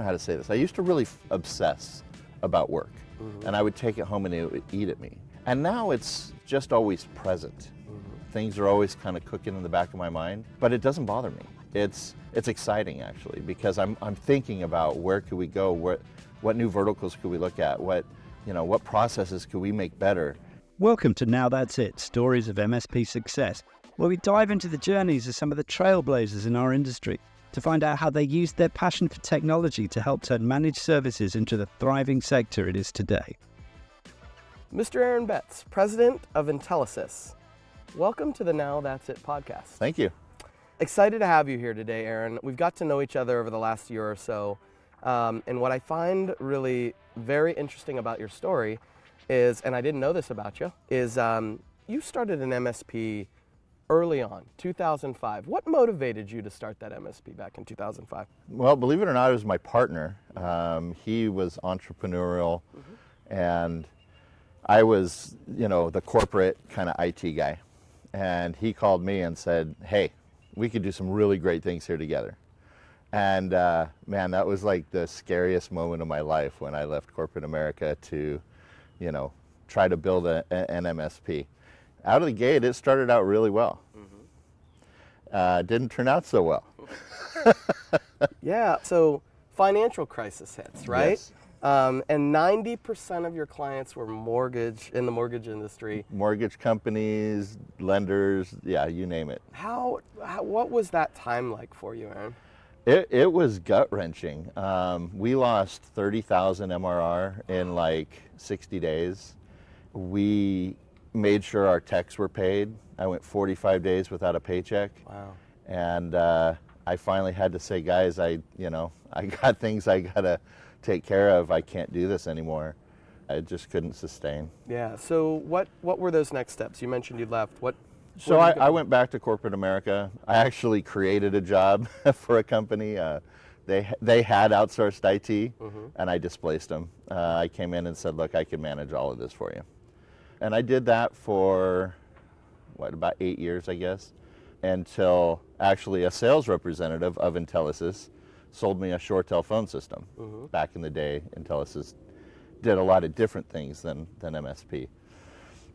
how to say this. I used to really obsess about work, and I would take it home and it would eat at me. And now it's just always present. Things are always kind of cooking in the back of my mind, but it doesn't bother me. It's exciting actually, because I'm thinking about where could we go, what new verticals could we look at, what processes could we make better. Welcome to Now That's It, Stories of MSP Success, where we dive into the journeys of some of the trailblazers in our industry to find out how they used their passion for technology to help turn managed services into the thriving sector it is today. Mr. Aaron Betts, President of Intelesys. Welcome to the Now That's It podcast. Thank you. Excited to have you here today, Aaron. We've got to know each other over the last year or so. And what I find really very interesting about your story is, and I didn't know this about you, is you started an MSP early on, 2005. What motivated you to start that MSP back in 2005? Well, believe it or not, it was my partner. He was entrepreneurial, and I was, the corporate kind of IT guy. And he called me and said, hey, we could do some really great things here together. And man, that was like the scariest moment of my life when I left corporate America to, try to build an MSP. Out of the gate, it started out really well. Didn't turn out so well. Yeah, so financial crisis hits, right? Yes. And 90% of your clients were in the mortgage industry. Mortgage companies, lenders, yeah, you name it. What was that time like for you, Aaron? It was gut-wrenching. We lost 30,000 MRR in like 60 days. We made sure our techs were paid. I went 45 days without a paycheck. Wow. And I finally had to say, guys, I got things I gotta take care of. I can't do this anymore. I just couldn't sustain. Yeah, so what were those next steps? You mentioned you left. So I went back to corporate America. I actually created a job for a company. They had outsourced IT, and I displaced them. I came in and said, look, I can manage all of this for you. And I did that for, about 8 years, I guess, until actually a sales representative of Intelesys sold me a ShoreTel phone system. Back in the day, Intelesys did a lot of different things than MSP.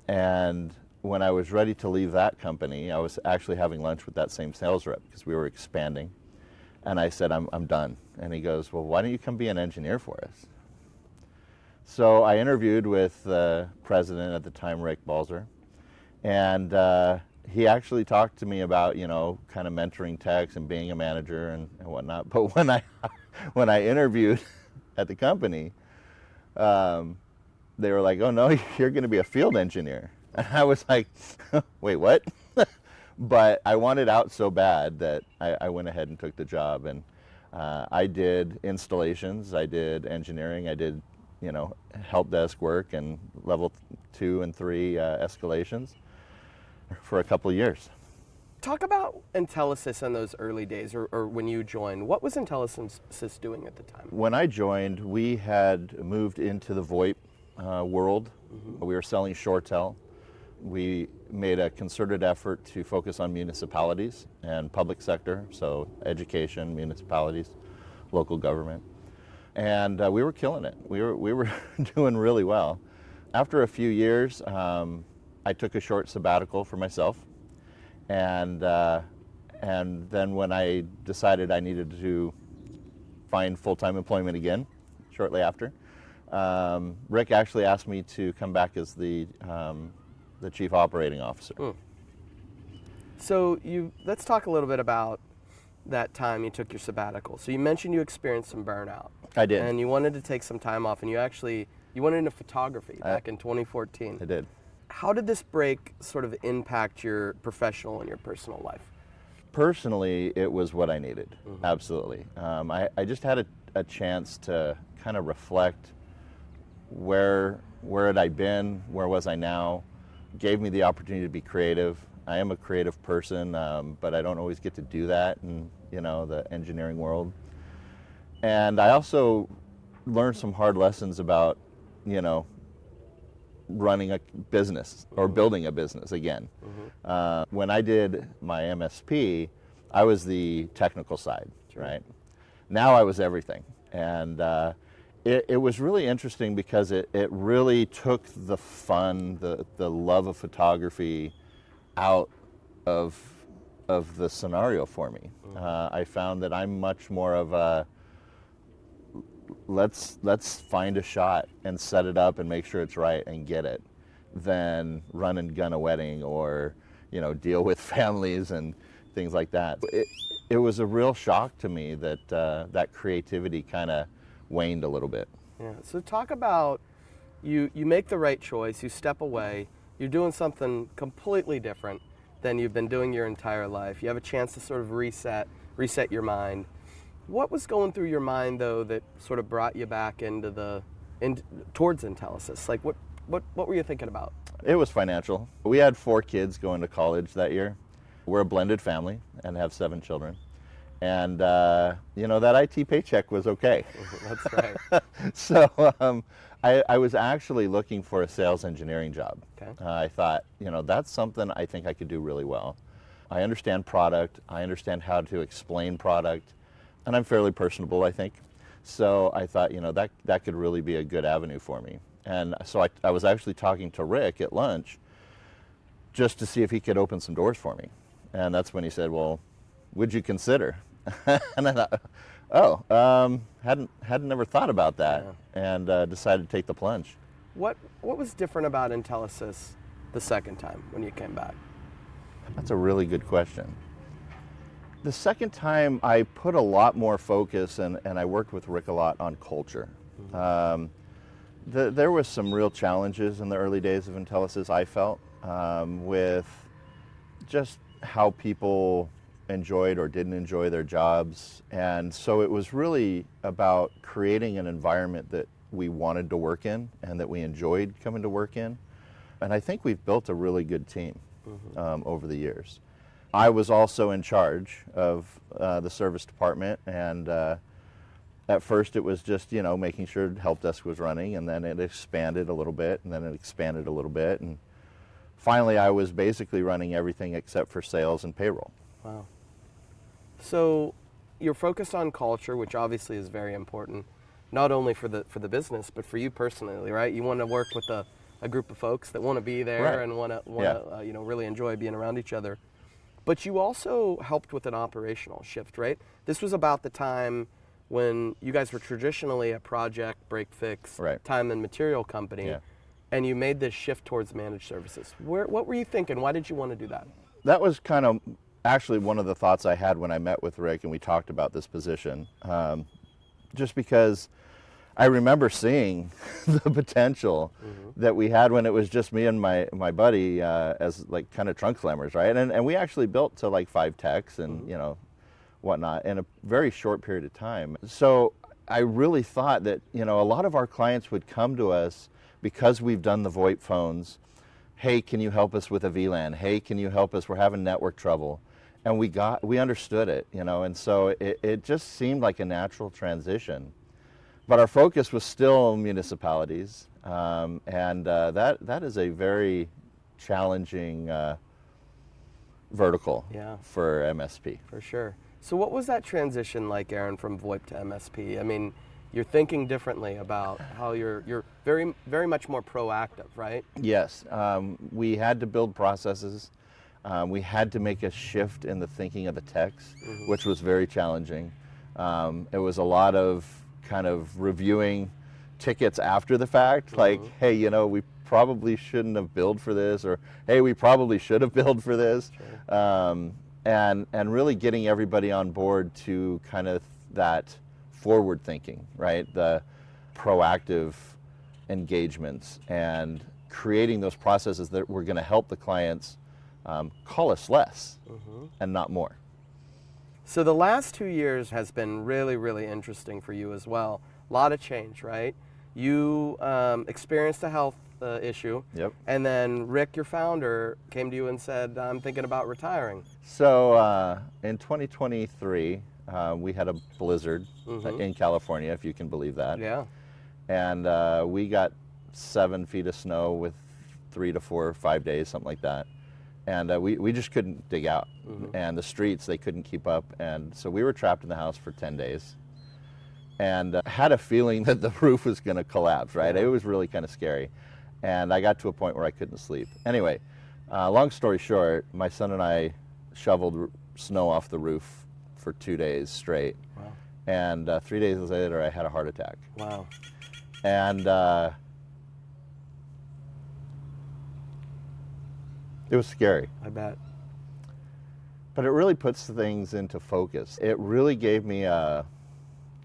And when I was ready to leave that company, I was actually having lunch with that same sales rep because we were expanding. And I said, I'm done. And he goes, well, why don't you come be an engineer for us? So I interviewed with the president at the time, Rick Balzer, and he actually talked to me about, kind of mentoring techs and being a manager and whatnot. But when I interviewed at the company, they were like, oh no, you're going to be a field engineer. And I was like, wait, what? But I wanted out so bad that I went ahead and took the job. And I did installations, I did engineering, I did, help desk work and level 2 and 3 escalations for a couple of years. Talk about Intelesys in those early days, or when you joined. What was Intelesys doing at the time? When I joined, we had moved into the VoIP world. We were selling ShoreTel. We made a concerted effort to focus on municipalities and public sector, so education, municipalities, local government. And we were killing it. We were doing really well. After a few years, I took a short sabbatical for myself. And then when I decided I needed to find full-time employment again, shortly after, Rick actually asked me to come back as the chief operating officer. So let's talk a little bit about that time you took your sabbatical. So you mentioned you experienced some burnout. I did. And you wanted to take some time off, and you went into photography back in 2014. I did. How did this break sort of impact your professional and your personal life? Personally, it was what I needed, absolutely. I just had a chance to kind of reflect where had I been, where was I now, gave me the opportunity to be creative. I am a creative person, but I don't always get to do that in the engineering world. And I also learned some hard lessons about, running a business or building a business again. When I did my MSP, I was the technical side, right? Now I was everything. And it was really interesting because it really took the fun, the love of photography out of the scenario for me. I found that I'm much more of a let's find a shot and set it up and make sure it's right and get it, than run and gun a wedding or deal with families and things like that. It was a real shock to me that that creativity kind of waned a little bit. Yeah. So talk about you make the right choice, you step away, you're doing something completely different than you've been doing your entire life. You have a chance to sort of reset your mind. What was going through your mind though that sort of brought you back towards Intelesys? Like what were you thinking about? It was financial. We had 4 kids going to college that year. We're a blended family and have 7 children. And, that IT paycheck was okay. That's right. So I was actually looking for a sales engineering job. Okay. I thought, that's something I think I could do really well. I understand product. I understand how to explain product. And I'm fairly personable, I think. So I thought, that could really be a good avenue for me. And so I was actually talking to Rick at lunch just to see if he could open some doors for me. And that's when he said, well, would you consider? And I thought, hadn't never thought about that. Yeah. And decided to take the plunge. What was different about Intelesys the second time when you came back? That's a really good question. The second time I put a lot more focus and I worked with Rick a lot on culture. Mm-hmm. There was some real challenges in the early days of Intelesys, I felt, with just how people enjoyed or didn't enjoy their jobs. And so it was really about creating an environment that we wanted to work in and that we enjoyed coming to work in. And I think we've built a really good team over the years. I was also in charge of the service department, and at first it was just, making sure help desk was running, and then it expanded a little bit, and then it expanded a little bit, and finally I was basically running everything except for sales and payroll. Wow. So you're focused on culture, which obviously is very important, not only for the business, but for you personally, right? You want to work with a group of folks that want to be there, right, and want to really enjoy being around each other. But you also helped with an operational shift, right? This was about the time when you guys were traditionally a project, break-fix, right, time and material company, yeah, and you made this shift towards managed services. What were you thinking? Why did you want to do that? That was kind of actually one of the thoughts I had when I met with Rick and we talked about this position. Just because I remember seeing the potential that we had when it was just me and my buddy as like kind of trunk slammers, right? And we actually built to like 5 techs and whatnot in a very short period of time. So I really thought that a lot of our clients would come to us because we've done the VoIP phones. Hey, can you help us with a VLAN? Hey, can you help us? We're having network trouble. And we understood it, and so it just seemed like a natural transition. But our focus was still municipalities, and that is a very challenging vertical, yeah, for MSP. For sure. So what was that transition like, Aaron, from VoIP to MSP? I mean, you're thinking differently about how you're very, very much more proactive, right? Yes. We had to build processes. We had to make a shift in the thinking of the techs, which was very challenging. It was a lot of kind of reviewing tickets after the fact, like, hey, we probably shouldn't have billed for this, or hey, we probably should have billed for this. Sure. And really getting everybody on board to kind of that forward thinking, right? The proactive engagements and creating those processes that were going to help the clients call us less and not more. So the last 2 years has been really, really interesting for you as well. A lot of change, right? You experienced a health issue. Yep. And then Rick, your founder, came to you and said, I'm thinking about retiring. So in 2023, we had a blizzard in California, if you can believe that. Yeah. And we got 7 feet of snow with 3 to 4 or 5 days, something like that. And we just couldn't dig out. And the streets, they couldn't keep up. And so we were trapped in the house for 10 days. and had a feeling that the roof was going to collapse, right? It was really kind of scary. And I got to a point where I couldn't sleep. Anyway, long story short, my son and I shoveled snow off the roof for 2 days straight. Wow. And 3 days later, I had a heart attack. Wow. And it was scary. I bet. But it really puts things into focus. It really gave me a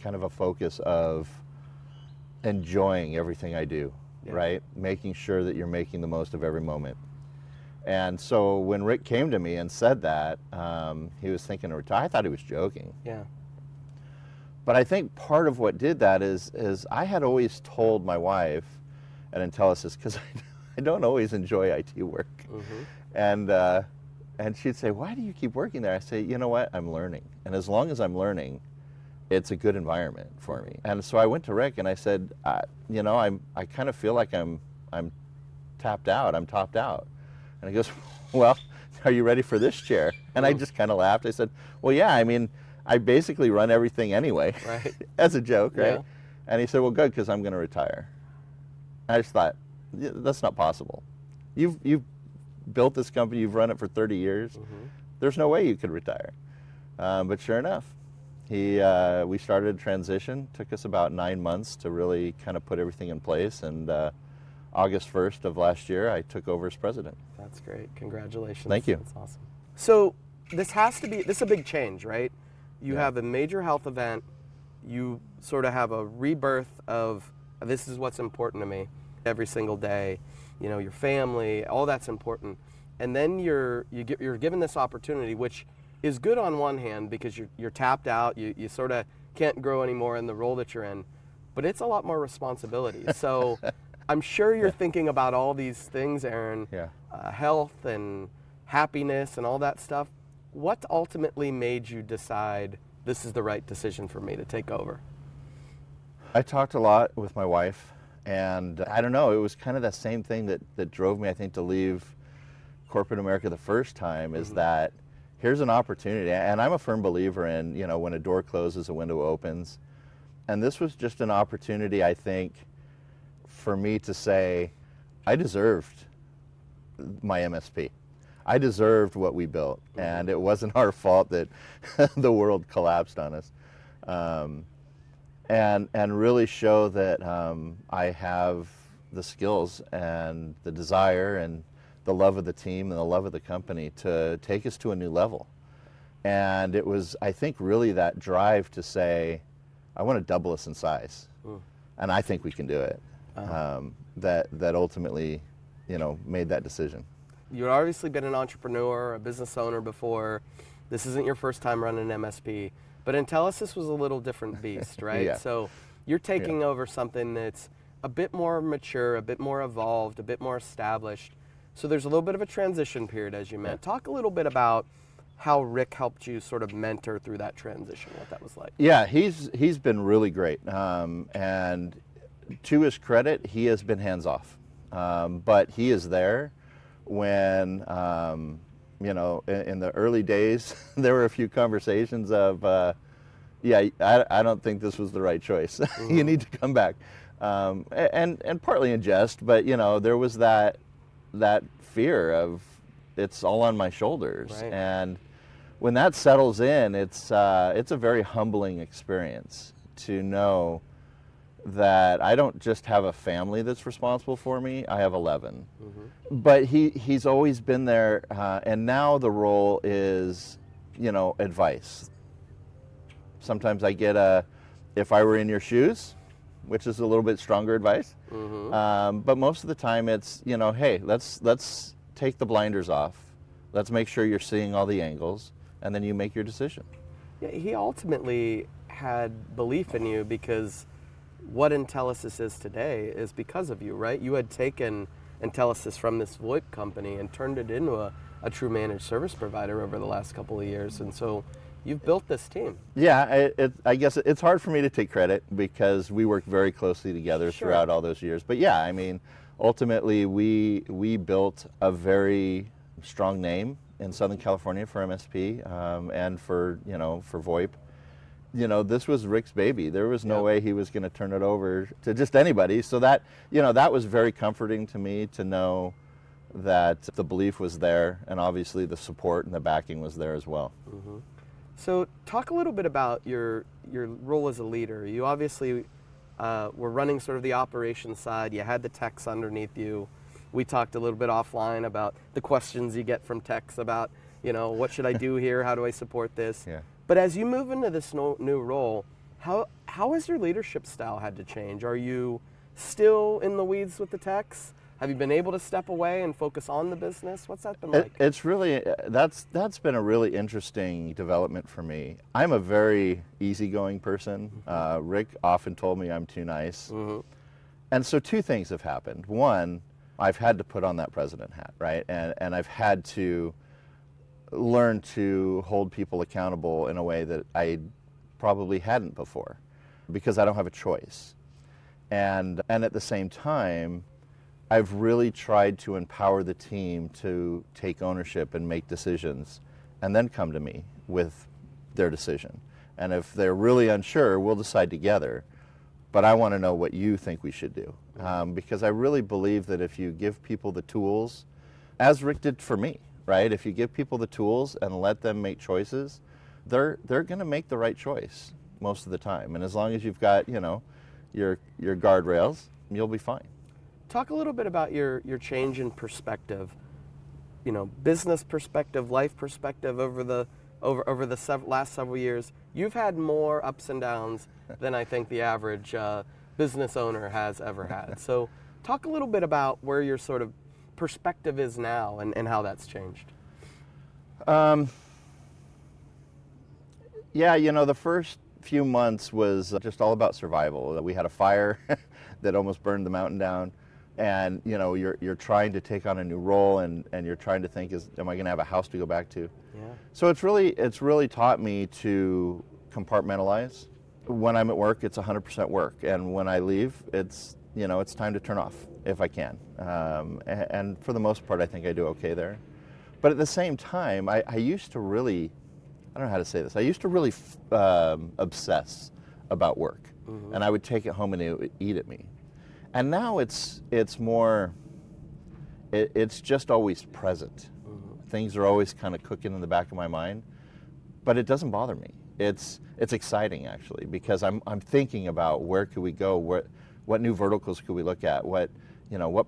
kind of a focus of enjoying everything I do, right? Making sure that you're making the most of every moment. And so when Rick came to me and said that, he was thinking of retire. I thought he was joking. Yeah. But I think part of what did that is I had always told my wife at Intelesys, because I don't always enjoy IT work. And she'd say, why do you keep working there? I say, you know what, I'm learning. And as long as I'm learning, it's a good environment for me. And so I went to Rick and I said, you know, I kind of feel like I'm tapped out, I'm topped out. And he goes, well, are you ready for this chair? And I just kind of laughed. I said, well, yeah, I mean, I basically run everything anyway, right. as a joke, right? Yeah. And he said, well, good, because I'm going to retire. I just thought, that's not possible. You've built this company, you've run it for 30 years. There's no way you could retire. But sure enough, we started a transition. Took us about 9 months to really kind of put everything in place. And August 1st of last year, I took over as president. That's great. Congratulations. Thank you. That's awesome. So this is a big change, right? You have a major health event. You sort of have a rebirth of, this is what's important to me every single day. You know, your family, all that's important. And then you're given this opportunity, which is good on one hand because you're tapped out. You sort of can't grow anymore in the role that you're in, but it's a lot more responsibility. So I'm sure you're thinking about all these things, Aaron, health and happiness and all that stuff. What ultimately made you decide this is the right decision for me to take over? I talked a lot with my wife, and I don't know, it was kind of that same thing that drove me, I think, to leave corporate America the first time, is that here's an opportunity. And I'm a firm believer in, you know, when a door closes, a window opens. And this was just an opportunity, I think, for me to say, I deserved my MSP. I deserved what we built, and it wasn't our fault that the world collapsed on us. And really show that I have the skills and the desire and the love of the team and the love of the company to take us to a new level. And it was, I think, really that drive to say, I want to double us in size. And I think we can do it. That ultimately, you know, made that decision. You've obviously been an entrepreneur, a business owner before. This isn't your first time running an MSP, but Intelesys was a little different beast, right? So you're taking over something that's a bit more mature, a bit more evolved, a bit more established. So there's a little bit of a transition period, as you meant. Talk a little bit about how Rick helped you sort of mentor through that transition, what that was like. Yeah, he's been really great. And to his credit, he has been hands-off. But he is there when, you know, in the early days, there were a few conversations of, I don't think this was the right choice. You need to come back. And partly in jest, but, you know, there was that fear of it's all on my shoulders. Right. And when that settles in, it's a very humbling experience to know that I don't just have a family that's responsible for me, I have 11. But he's always been there, and now the role is, you know, advice. Sometimes I get if I were in your shoes, which is a little bit stronger advice. But most of the time it's, you know, hey, let's take the blinders off. Let's make sure you're seeing all the angles, and then you make your decision. Yeah, he ultimately had belief in you because what Intelesys is today is because of you, right? You had taken Intelesys from this VoIP company and turned it into a true managed service provider over the last couple of years. And so you've built this team. Yeah, I guess it's hard for me to take credit because we worked very closely together throughout all those years. But yeah, I mean, ultimately we built a very strong name in Southern California for MSP and for, you know, for VoIP. this was Rick's baby. There was no Yep. way he was going to turn it over to just anybody. So that, that was very comforting to me to know that the belief was there, and obviously the support and the backing was there as well. So talk a little bit about your role as a leader. You obviously were running sort of the operations side. You had the techs underneath you. We talked a little bit offline about the questions you get from techs about, what should I do here? How do I support this? Yeah. But as you move into this new role, how has your leadership style had to change? Are you still in the weeds with the techs? Have you been able to step away and focus on the business? What's that been like? It's really, that's been a really interesting development for me. I'm a very easygoing person. Rick often told me I'm too nice. And so two things have happened. One, I've had to put on that president hat, right? And I've had to learn to hold people accountable in a way that I probably hadn't before, because I don't have a choice. And at the same time, I've really tried to empower the team to take ownership and make decisions, and then come to me with their decision. And if they're really unsure, we'll decide together. But I want to know what you think we should do. Because I really believe that if you give people the tools, as Rick did for me, right? If you give people the tools and let them make choices, they're going to make the right choice most of the time. And as long as you've got, your guardrails, you'll be fine. Talk a little bit about your change in perspective, business perspective, life perspective over the last several years. You've had more ups and downs than I think the average business owner has ever had. So talk a little bit about where your sort of perspective is now and how that's changed. The first few months was just all about survival. We had a fire that almost burned the mountain down. And you're trying to take on a new role, and you're trying to think, am I going to have a house to go back to? Yeah. So it's really taught me to compartmentalize. When I'm at work, it's 100% work, and when I leave, it's time to turn off if I can. And for the most part, I think I do okay there. But at the same time, I used to really, I don't know how to say this. I used to really obsess about work, and I would take it home and it would eat at me. And now it's more, it's just always present. Things are always kind of cooking in the back of my mind, but it doesn't bother me. It's exciting actually, because I'm thinking about where could we go, what new verticals could we look at, what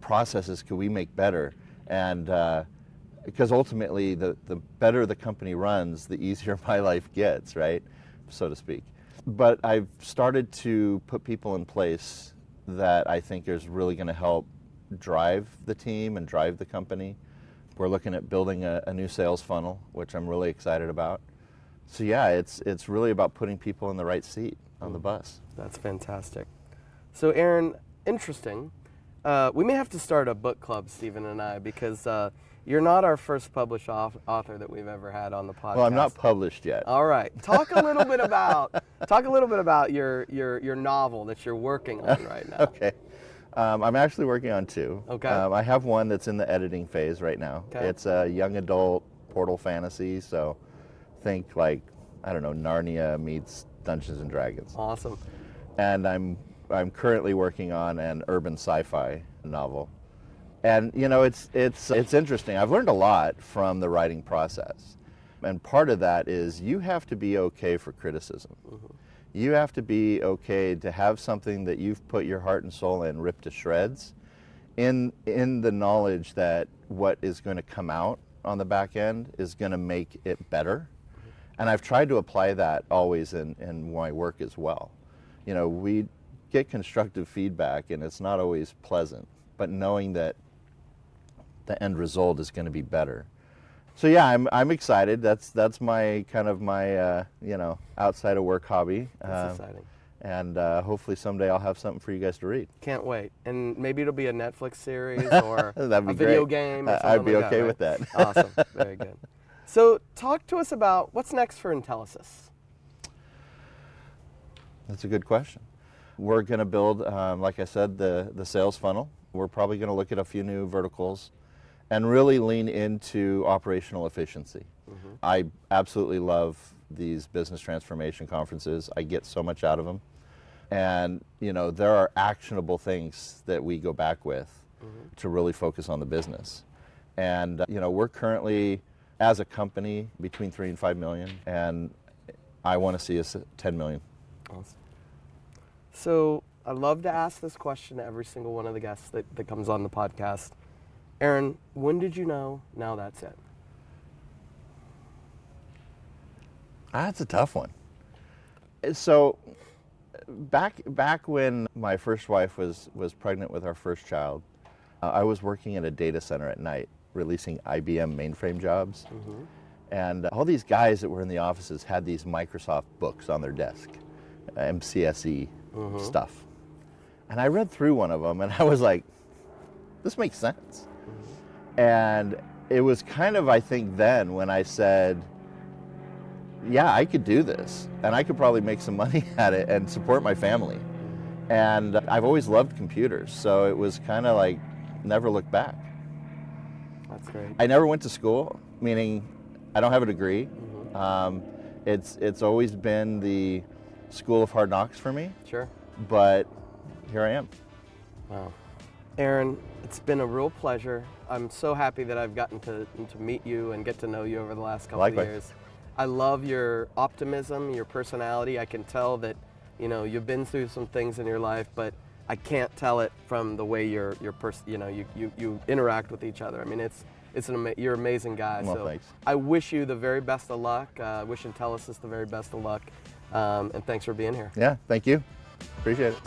processes could we make better, and because ultimately the better the company runs, the easier my life gets, right, so to speak. But I've started to put people in place that I think is really going to help drive the team and drive the company. We're looking at building a new sales funnel, which I'm really excited about. So yeah, it's really about putting people in the right seat on the bus. That's fantastic. So Aaron, interesting. We may have to start a book club, Stephen and I, because you're not our first published author that we've ever had on the podcast. Well, I'm not published yet. All right. Talk a little bit about your novel that you're working on right now. Okay. I'm actually working on two. Okay. I have one that's in the editing phase right now. Okay. It's a young adult portal fantasy, so think Narnia meets Dungeons and Dragons. Awesome. And I'm currently working on an urban sci-fi novel. And it's interesting. I've learned a lot from the writing process. And part of that is you have to be okay for criticism. You have to be okay to have something that you've put your heart and soul in ripped to shreds, in the knowledge that what is going to come out on the back end is going to make it better. And I've tried to apply that always in my work as well. We get constructive feedback and it's not always pleasant, but knowing that the end result is going to be better. So yeah, I'm excited. That's my kind of my outside of work hobby. That's exciting. And hopefully someday I'll have something for you guys to read. Can't wait. And maybe it'll be a Netflix series or That'd be a video great. game or something I'd be like okay that, with that. right? Awesome. Very good. So talk to us about what's next for Intelesys. That's a good question. We're going to build, like I said, the sales funnel. We're probably going to look at a few new verticals and really lean into operational efficiency. I absolutely love these business transformation conferences. I get so much out of them. And, there are actionable things that we go back with to really focus on the business. And, we're currently, as a company, between 3 and 5 million, and I want to see us at 10 million. Awesome. So I love to ask this question to every single one of the guests that comes on the podcast. Aaron, when did you know, now that's it? That's a tough one. So back when my first wife was pregnant with our first child, I was working at a data center at night, releasing IBM mainframe jobs. And all these guys that were in the offices had these Microsoft books on their desk, MCSE stuff. And I read through one of them and I was like, this makes sense. And it was kind of, I think then when I said, yeah, I could do this and I could probably make some money at it and support my family. And I've always loved computers, so it was kind of like never look back. That's great. I never went to school, meaning I don't have a degree. It's always been the school of hard knocks for me. Sure. But here I am. Wow. Aaron, it's been a real pleasure. I'm so happy that I've gotten to meet you and get to know you over the last couple of years. I love your optimism, your personality. I can tell that, you've been through some things in your life, but I can't tell it from the way you interact with each other. I mean, you're an amazing guy. Well, so thanks. I wish you the very best of luck. Wish Intelesys the very best of luck. And thanks for being here. Yeah, thank you. Appreciate it.